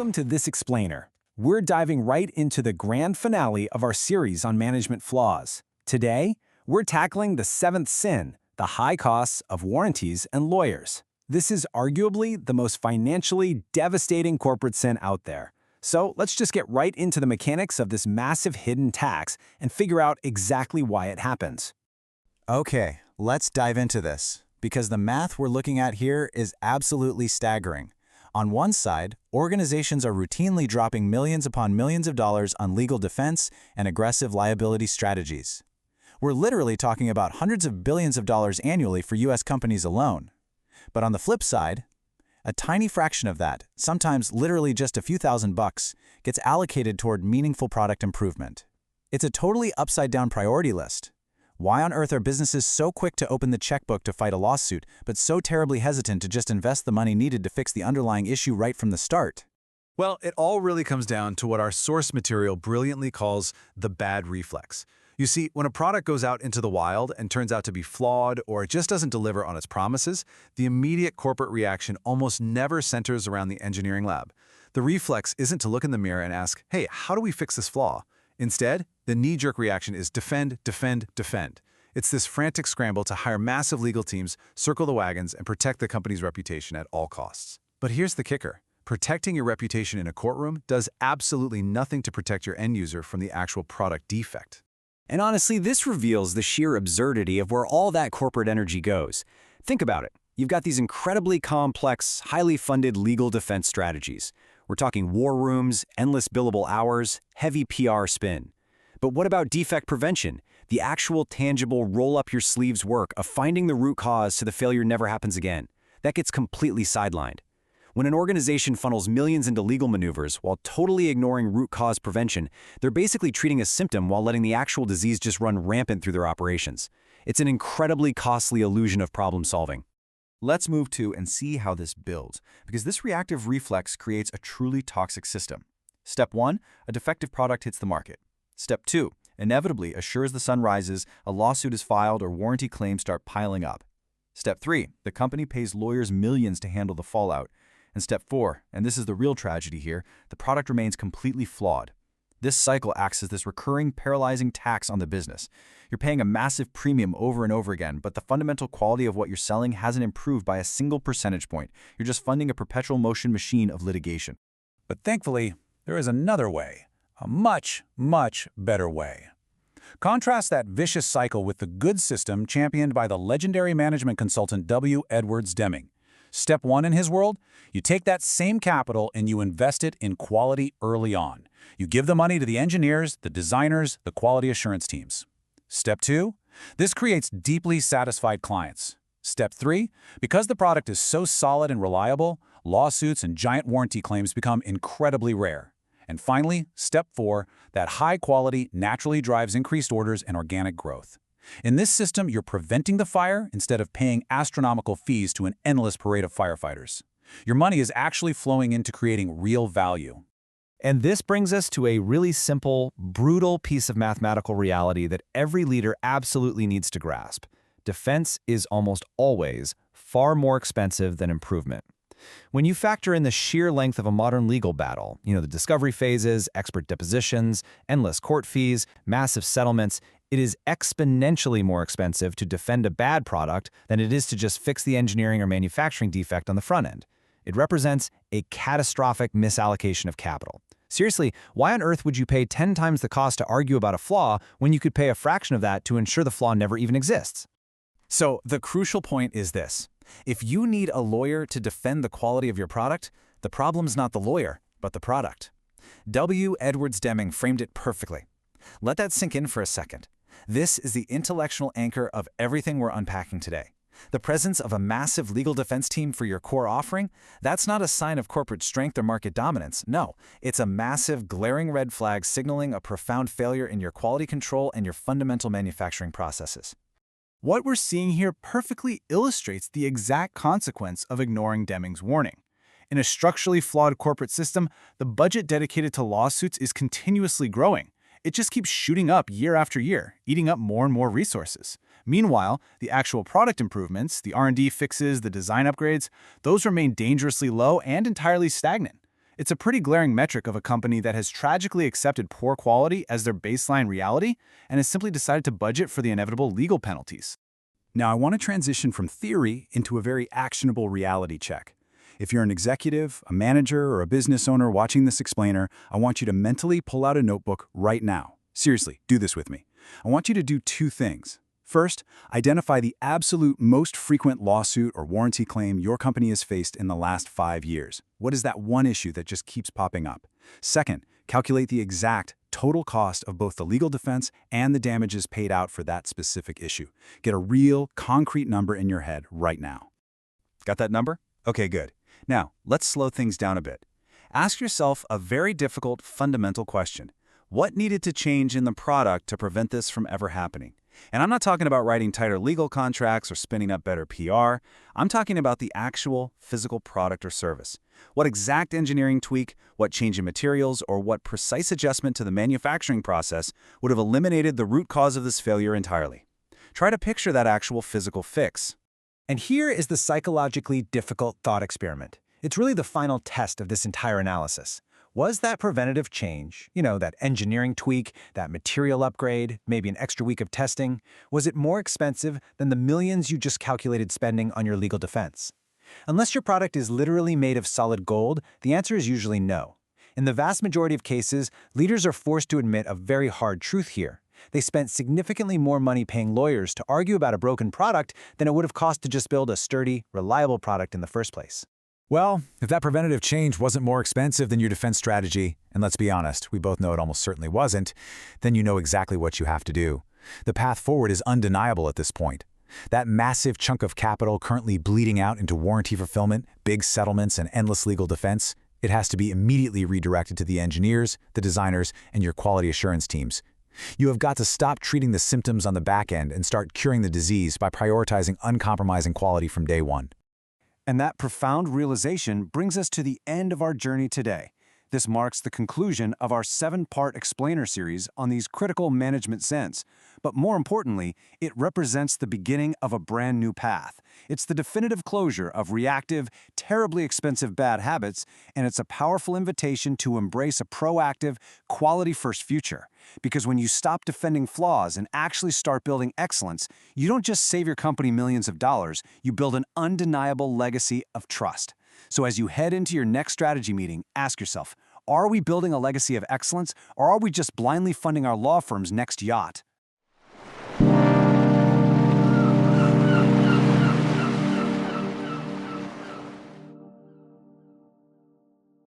Welcome to This Explainer. We're diving right into the grand finale of our series on management flaws. Today, we're tackling the seventh sin, the high costs of warranties and lawyers. This is arguably the most financially devastating corporate sin out there. So let's just get right into the mechanics of this massive hidden tax and figure out exactly why it happens. Okay, let's dive into this, because the math we're looking at here is absolutely staggering. On one side, organizations are routinely dropping millions upon millions of dollars on legal defense and aggressive liability strategies. We're literally talking about hundreds of billions of dollars annually for US companies alone. But on the flip side, a tiny fraction of that, sometimes literally just a few $1,000s, gets allocated toward meaningful product improvement. It's a totally upside-down priority list. Why on earth are businesses so quick to open the checkbook to fight a lawsuit, but so terribly hesitant to just invest the money needed to fix the underlying issue right from the start? Well, it all really comes down to what our source material brilliantly calls the bad reflex. You see, when a product goes out into the wild and turns out to be flawed or it just doesn't deliver on its promises, the immediate corporate reaction almost never centers around the engineering lab. The reflex isn't to look in the mirror and ask, hey, how do we fix this flaw? Instead, the knee-jerk reaction is defend, defend, defend. It's this frantic scramble to hire massive legal teams, circle the wagons, and protect the company's reputation at all costs. But here's the kicker. Protecting your reputation in a courtroom does absolutely nothing to protect your end user from the actual product defect. And honestly, this reveals the sheer absurdity of where all that corporate energy goes. Think about it. You've got these incredibly complex, highly funded legal defense strategies. We're talking war rooms, endless billable hours, heavy PR spin. But what about defect prevention? The actual tangible roll-up-your-sleeves work of finding the root cause so the failure never happens again. That gets completely sidelined. When an organization funnels millions into legal maneuvers while totally ignoring root cause prevention, they're basically treating a symptom while letting the actual disease just run rampant through their operations. It's an incredibly costly illusion of problem solving. Let's move to and see how this builds, because this reactive reflex creates a truly toxic system. Step 1, a defective product hits the market. Step 2, inevitably, as sure as the sun rises, a lawsuit is filed or warranty claims start piling up. Step 3, the company pays lawyers millions to handle the fallout. And step 4, and this is the real tragedy here, the product remains completely flawed. This cycle acts as this recurring, paralyzing tax on the business. You're paying a massive premium over and over again, but the fundamental quality of what you're selling hasn't improved by a single percentage point. You're just funding a perpetual motion machine of litigation. But thankfully, there is another way, a much, much better way. Contrast that vicious cycle with the good system championed by the legendary management consultant W. Edwards Deming. Step 1 in his world, you take that same capital and you invest it in quality early on. You give the money to the engineers, the designers, the quality assurance teams. Step 2, this creates deeply satisfied clients. Step 3, because the product is so solid and reliable, lawsuits and giant warranty claims become incredibly rare. And finally, step 4, that high quality naturally drives increased orders and organic growth. In this system, you're preventing the fire instead of paying astronomical fees to an endless parade of firefighters. Your money is actually flowing into creating real value. And this brings us to a really simple, brutal piece of mathematical reality that every leader absolutely needs to grasp. Defense is almost always far more expensive than improvement. When you factor in the sheer length of a modern legal battle, the discovery phases, expert depositions, endless court fees, massive settlements, it is exponentially more expensive to defend a bad product than it is to just fix the engineering or manufacturing defect on the front end. It represents a catastrophic misallocation of capital. Seriously, why on earth would you pay 10 times the cost to argue about a flaw when you could pay a fraction of that to ensure the flaw never even exists? So the crucial point is this. If you need a lawyer to defend the quality of your product, the problem's not the lawyer, but the product. W. Edwards Deming framed it perfectly. Let that sink in for a second. This is the intellectual anchor of everything we're unpacking today. The presence of a massive legal defense team for your core offering, that's not a sign of corporate strength or market dominance. No, it's a massive, glaring red flag signaling a profound failure in your quality control and your fundamental manufacturing processes. What we're seeing here perfectly illustrates the exact consequence of ignoring Deming's warning. In a structurally flawed corporate system, the budget dedicated to lawsuits is continuously growing. It just keeps shooting up year after year, eating up more and more resources. Meanwhile, the actual product improvements, the R&D fixes, the design upgrades, those remain dangerously low and entirely stagnant. It's a pretty glaring metric of a company that has tragically accepted poor quality as their baseline reality and has simply decided to budget for the inevitable legal penalties. Now, I want to transition from theory into a very actionable reality check. If you're an executive, a manager, or a business owner watching this explainer, I want you to mentally pull out a notebook right now. Seriously, do this with me. I want you to do two things. First, identify the absolute most frequent lawsuit or warranty claim your company has faced in the last 5 years. What is that one issue that just keeps popping up? Second, calculate the exact total cost of both the legal defense and the damages paid out for that specific issue. Get a real, concrete number in your head right now. Got that number? Okay, good. Now, let's slow things down a bit. Ask yourself a very difficult, fundamental question. What needed to change in the product to prevent this from ever happening? And I'm not talking about writing tighter legal contracts or spinning up better PR. I'm talking about the actual physical product or service. What exact engineering tweak, what change in materials, or what precise adjustment to the manufacturing process would have eliminated the root cause of this failure entirely? Try to picture that actual physical fix. And here is the psychologically difficult thought experiment. It's really the final test of this entire analysis. Was that preventative change, that engineering tweak, that material upgrade, maybe an extra week of testing, was it more expensive than the millions you just calculated spending on your legal defense? Unless your product is literally made of solid gold, the answer is usually no. In the vast majority of cases, leaders are forced to admit a very hard truth here. They spent significantly more money paying lawyers to argue about a broken product than it would have cost to just build a sturdy, reliable product in the first place. Well, if that preventative change wasn't more expensive than your defense strategy, and let's be honest, we both know it almost certainly wasn't, then you know exactly what you have to do. The path forward is undeniable at this point. That massive chunk of capital currently bleeding out into warranty fulfillment, big settlements, and endless legal defense, it has to be immediately redirected to the engineers, the designers, and your quality assurance teams. You have got to stop treating the symptoms on the back end and start curing the disease by prioritizing uncompromising quality from day one. And that profound realization brings us to the end of our journey today. This marks the conclusion of our 7-part explainer series on these critical management sins. But more importantly, it represents the beginning of a brand new path. It's the definitive closure of reactive, terribly expensive bad habits, and it's a powerful invitation to embrace a proactive, quality-first future. Because when you stop defending flaws and actually start building excellence, you don't just save your company millions of dollars, you build an undeniable legacy of trust. So as you head into your next strategy meeting, ask yourself, are we building a legacy of excellence, or are we just blindly funding our law firm's next yacht?